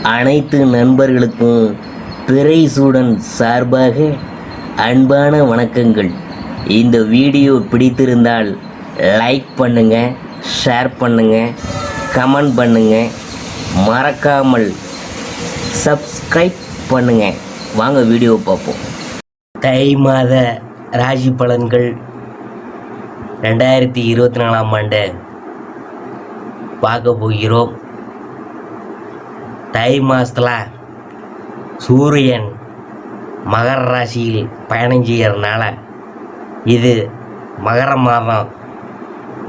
அனைத்து நண்பர்களுக்கும் பிறைசூடன் சார்பாக அன்பான வணக்கங்கள். இந்த வீடியோ பிடித்திருந்தால் லைக் பண்ணுங்கள், ஷேர் பண்ணுங்கள், கமெண்ட் பண்ணுங்கள், மறக்காமல் சப்ஸ்கிரைப் பண்ணுங்கள். வாங்க வீடியோ பார்ப்போம். தை மாத ராசி பலன்கள் 2024 ஆண்டு பார்க்க போகிறோம். தை மாதத்தில் சூரியன் மகர ராசியில் பயணம் செய்கிறதுனால இது மகர மாதம்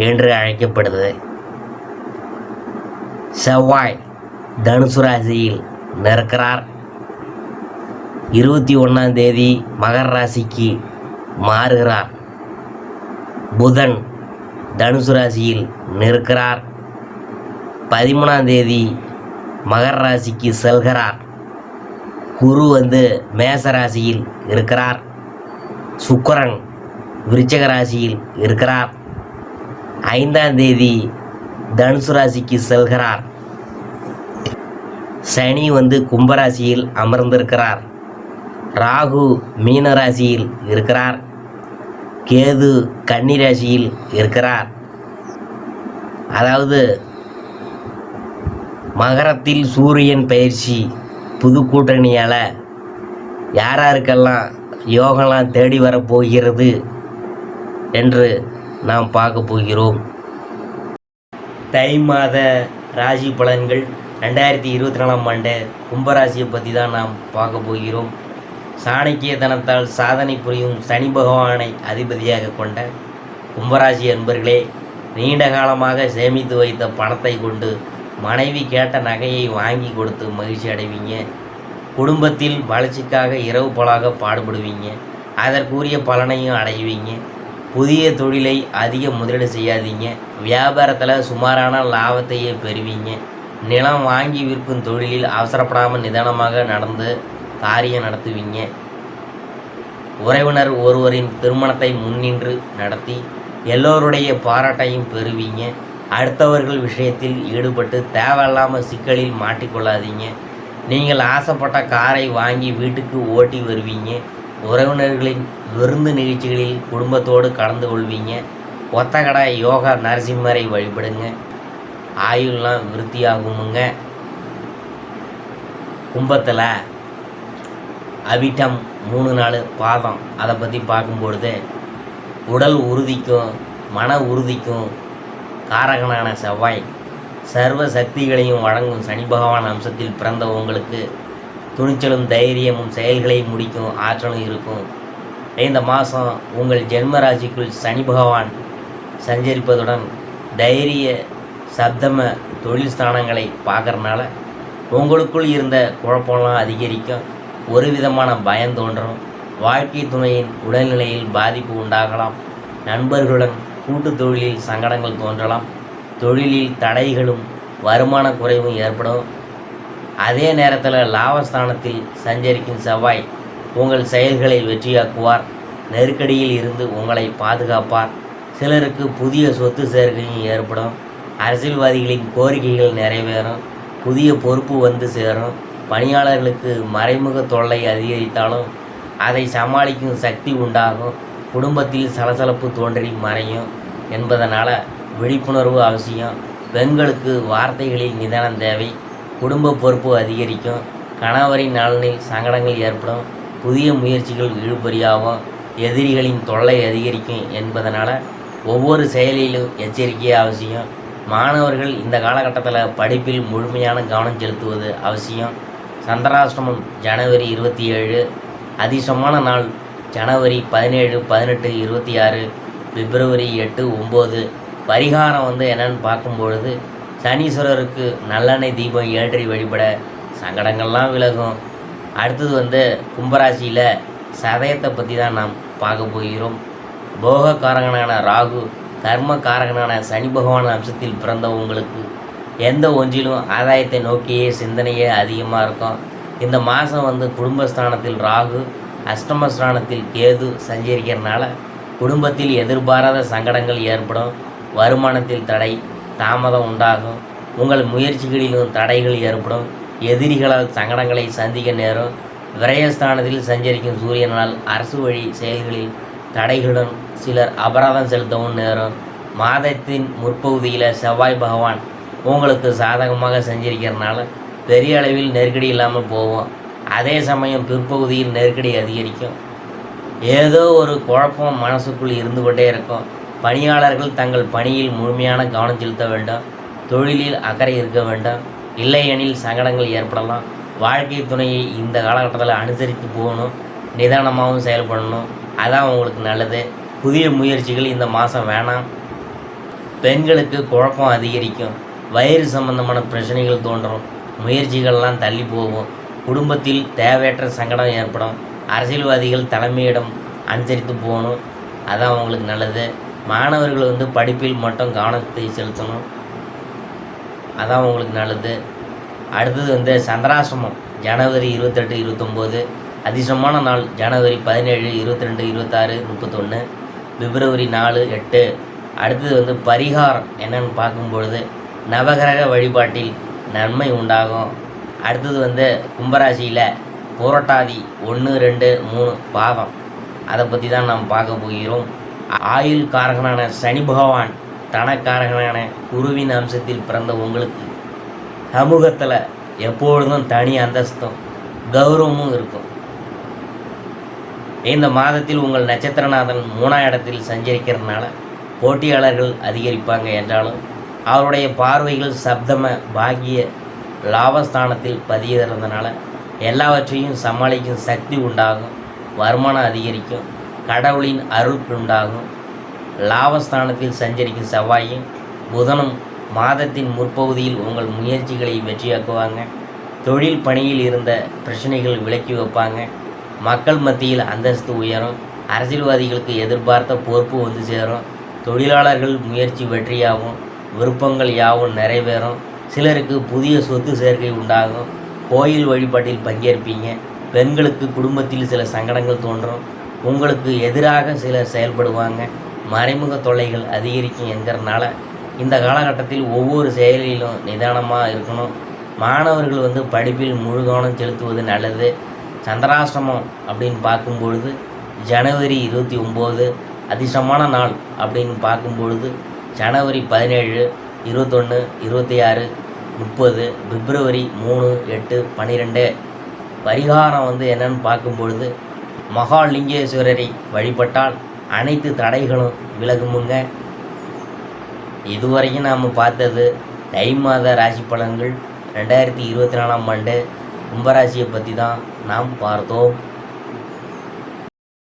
என்று அழைக்கப்படுது. செவ்வாய் தனுசு ராசியில் நிற்கிறார். 21ஆம் தேதி மகர ராசிக்கு மாறுகிறார். புதன் தனுசு ராசியில் நிற்கிறார். 13ஆம் தேதி மகர ராசிக்கு செல்கிறார். குரு மேச ராசியில் இருக்கிறார். சுக்கிரன் விருச்சிக ராசியில் இருக்கிறார். 5ஆம் தேதி தனுசு ராசிக்கு செல்கிறார். சனி கும்பராசியில் அமர்ந்திருக்கிறார். ராகு மீன ராசியில் இருக்கிறார். கேது கன்னி ராசியில் இருக்கிறார். அதாவது மகரத்தில் சூரியன் பயிற்சி புது கூட்டணியால் யாராருக்கெல்லாம் யோகம்லாம் தேடி வரப்போகிறது என்று நாம் பார்க்க போகிறோம். தை மாத ராசி பலன்கள் 2024 ஆண்டு கும்பராசியை பற்றி தான் நாம் பார்க்க போகிறோம். சாணக்கிய தனத்தால் சாதனை புரியும் சனி பகவானை அதிபதியாக கொண்ட கும்பராசி அன்பர்களே, நீண்ட காலமாக சேமித்து வைத்த பணத்தை கொண்டு மனைவி கேட்ட நகையை வாங்கி கொடுத்து மகிழ்ச்சி அடைவீங்க. குடும்பத்தில் வளர்ச்சிக்காக இரவு பகலாக பாடுபடுவீங்க. அதற்குரிய பலனையும் அடைவீங்க. புதிய தொழிலை அதிக முதலீடு செய்யாதீங்க. வியாபாரத்தில் சுமாரான லாபத்தையே பெறுவீங்க. நிலம் வாங்கி விற்கும் தொழிலில் அவசரப்படாமல் நிதானமாக நடந்து காரியம் நடத்துவீங்க. உறவினர் ஒருவரின் திருமணத்தை முன்னின்று நடத்தி எல்லோருடைய பாராட்டையும் பெறுவீங்க. அடுத்தவர்கள் விஷயத்தில் ஈடுபட்டு தேவையில்லாமல் சிக்கலில் மாட்டிக்கொள்ளாதீங்க. நீங்கள் ஆசைப்பட்ட காரை வாங்கி வீட்டுக்கு ஓட்டி வருவீங்க. உறவினர்களின் விருந்து நிகழ்ச்சிகளில் குடும்பத்தோடு கலந்து கொள்வீங்க. ஒத்தகடை யோகா நரசிம்மரை வழிபடுங்க. ஆயுள்லாம் விருத்தியாகுமுங்க. கும்பத்தில் அவிட்டம் 3-4 பாதம் அதை பற்றி பார்க்கும்பொழுது உடல் உறுதிக்கும் மன உறுதிக்கும் காரகனான செவ்வாய் சர்வ சக்திகளையும் வழங்கும் சனி பகவான் அம்சத்தில் பிறந்த உங்களுக்கு துணிச்சலும் தைரியமும் செயல்களை முடிக்கும் ஆற்றலும் இருக்கும். இந்த மாதம் உங்கள் ஜென்ம ராசிக்குள் சனி பகவான் சஞ்சரிப்பதுடன் தைரிய சப்தம தொழில் ஸ்தானங்களை பார்க்கறனால உங்களுக்குள் இருந்த குழப்பம்லாம் அதிகரிக்கும். ஒரு விதமான பயம் தோன்றும். வாழ்க்கை துணையின் உடல்நிலையில் பாதிப்பு உண்டாகலாம். நண்பர்களுடன் கூட்டு தொழிலில் சங்கடங்கள் தோன்றலாம். தொழிலில் தடைகளும் வருமான குறைவும் ஏற்படும். அதே நேரத்தில் லாபஸ்தானத்தில் சஞ்சரிக்கும் செவ்வாய் உங்கள் செயல்களை வெற்றியாக்குவார். நெருக்கடியில் இருந்து உங்களை பாதுகாப்பார். சிலருக்கு புதிய சொத்து சேர்க்கையும் ஏற்படும். அரசியல்வாதிகளின் கோரிக்கைகள் நிறைவேறும். புதிய பொறுப்பு சேரும். பணியாளர்களுக்கு மறைமுக தொல்லை அதிகரித்தாலும் அதை சமாளிக்கும் சக்தி உண்டாகும். குடும்பத்தில் சலசலப்பு தோன்றி மறையும் என்பதனால் விழிப்புணர்வு அவசியம். பெண்களுக்கு வார்த்தைகளில் நிதானம் தேவை. குடும்ப பொறுப்பு அதிகரிக்கும். கணவரின் நலனில் சங்கடங்கள் ஏற்படும். புதிய முயற்சிகள் இழுபறியாகும். எதிரிகளின் தொல்லை அதிகரிக்கும் என்பதனால் ஒவ்வொரு செயலிலும் எச்சரிக்கையே அவசியம். மாணவர்கள் இந்த காலகட்டத்தில் படிப்பில் முழுமையான கவனம் செலுத்துவது அவசியம். சந்திராஷ்டமம் ஜனவரி 27. அதிர்ஷ்டமான நாள் ஜனவரி 17, 18, 26, பிப்ரவரி 8, 9. பரிகாரம் என்னன்னு பார்க்கும்பொழுது சனீஸ்வரருக்கு நல்லெண்ணெய் தீபம் ஏற்றி வழிபட சங்கடங்கள்லாம் விலகும். அடுத்தது கும்பராசியில் சதயத்தை பற்றி தான் நாம் பார்க்க போகிறோம். போக காரகனான ராகு கர்ம காரகனான சனி பகவான் அம்சத்தில் பிறந்த உங்களுக்கு எந்த ஒன்றிலும் ஆதாயத்தை நோக்கியே சிந்தனையே அதிகமாக இருக்கும். இந்த மாதம் குடும்பஸ்தானத்தில் ராகு, அஷ்டமஸ்தானத்தில் கேது சஞ்சரிக்கிறதுனால குடும்பத்தில் எதிர்பாராத சங்கடங்கள் ஏற்படும். வருமானத்தில் தடை தாமதம் உண்டாகும். உங்கள் முயற்சிகளிலும் தடைகள் ஏற்படும். எதிரிகளால் சங்கடங்களை சந்திக்க நேரும். விரயஸ்தானத்தில் சஞ்சரிக்கும் சூரியனால் அரசு வழி செயல்களில் தடைகளுடன் சிலர் அபராதம் செலுத்தவும் நேரும். மாதத்தின் முற்பகுதியில் செவ்வாய் பகவான் உங்களுக்கு சாதகமாக சஞ்சரிக்கிறதுனால பெரிய அளவில் நெருக்கடி இல்லாமல் போவோம். அதே சமயம் பிற்பகுதியில் நெருக்கடி அதிகரிக்கும். ஏதோ ஒரு குழப்பம் மனசுக்குள் இருந்து கொண்டே இருக்கும். பணியாளர்கள் தங்கள் பணியில் முழுமையான கவனம் செலுத்த வேண்டும். தொழிலில் அக்கறை இருக்க வேண்டும். இல்லையெனில் சங்கடங்கள் ஏற்படலாம். வாழ்க்கை துணையை இந்த காலகட்டத்தில் அனுசரித்து போகணும். நிதானமாகவும் செயல்படணும். அதான் உங்களுக்கு நல்லது. புதிய முயற்சிகள் இந்த மாதம் வேணாம். பெண்களுக்கு குழப்பம் அதிகரிக்கும். வயிறு சம்பந்தமான பிரச்சனைகள் தோன்றும். முயற்சிகள்லாம் தள்ளி போகும். குடும்பத்தில் தேவையற்ற சங்கடம் ஏற்படும். அரசியல்வாதிகள் தலைமையிடம் அனுசரித்து போகணும். அதான் உங்களுக்கு நல்லது. மாணவர்கள் படிப்பில் மட்டும் கவனத்தை செலுத்தணும். அதான் உங்களுக்கு நல்லது. அடுத்தது சந்திராசிரமம் ஜனவரி 28, 29. அதிர்ஷ்டமான நாள் ஜனவரி 17, 22, 26, 31, பிப்ரவரி 4, 8. அடுத்தது பரிகாரம் என்னன்னு பார்க்கும்பொழுது நவகிரக வழிபாட்டில் நன்மை உண்டாகும். அடுத்தது கும்பராசியில் புரட்டாதி 1, 2, 3 பாதம். அதை பற்றி தான் நாம் பார்க்க போகிறோம். ஆயுள் காரகனான சனி பகவான் தனக்காரகனான குருவின் அம்சத்தில் பிறந்த உங்களுக்கு சமூகத்தில் எப்பொழுதும் தனி அந்தஸ்தும் கௌரவமும் இருக்கும். இந்த மாதத்தில் உங்கள் நட்சத்திரநாதன் 3ஆம் இடத்தில் சஞ்சரிக்கிறதுனால போட்டியாளர்கள் அதிகரிப்பாங்க என்றாலும் அவருடைய பார்வைகள் சப்தம பாக்கிய லாபஸ்தானத்தில் பதியறதுனால எல்லாவற்றையும் சமாளிக்கும் சக்தி உண்டாகும். வருமானம் அதிகரிக்கும். கடவுளின் அருள் உண்டாகும். லாபஸ்தானத்தில் சஞ்சரிக்கும் செவ்வாயும் புதனும் மாதத்தின் முற்பகுதியில் உங்கள் முயற்சிகளை வெற்றியாக்குவாங்க. தொழில் பணியில் இருந்த பிரச்சனைகள் விலக்கி வைப்பாங்க. மக்கள் மத்தியில் அந்தஸ்து உயரும். அரசியல்வாதிகளுக்கு எதிர்பார்த்த பொறுப்பு சேரும். தொழிலாளர்கள் முயற்சி வெற்றியாகும். விருப்பங்கள் யாவும் நிறைவேறும். சிலருக்கு புதிய சொத்து சேர்க்கை உண்டாகும். கோயில் வழிபாட்டில் பங்கேற்பீங்க. பெண்களுக்கு குடும்பத்தில் சில சங்கடங்கள் தோன்றும். உங்களுக்கு எதிராக சிலர் செயல்படுவாங்க. மறைமுக தொல்லைகள் அதிகரிக்கும் என்கிறனால இந்த காலகட்டத்தில் ஒவ்வொரு செயலிலும் நிதானமாக இருக்கணும். மாணவர்கள் படிப்பில் முழு கவனம் செலுத்துவது நல்லது. சந்திராஷ்டமம் அப்படின்னு பார்க்கும்பொழுது ஜனவரி 29. அதிர்ஷ்டமான நாள் அப்படின்னு பார்க்கும்பொழுது ஜனவரி 17, 21, 26, 30, பிப்ரவரி 3, 8, 12. பரிகாரம் என்னன்னு பார்க்கும்பொழுது மகாலிங்கேஸ்வரரை வழிபட்டால் அனைத்து தடைகளும் விலகுமுங்க. இதுவரைக்கும் நாம் பார்த்தது தை மாத ராசி பலன்கள் 2024ஆம் ஆண்டு கும்பராசியை பற்றி தான் நாம் பார்த்தோம்.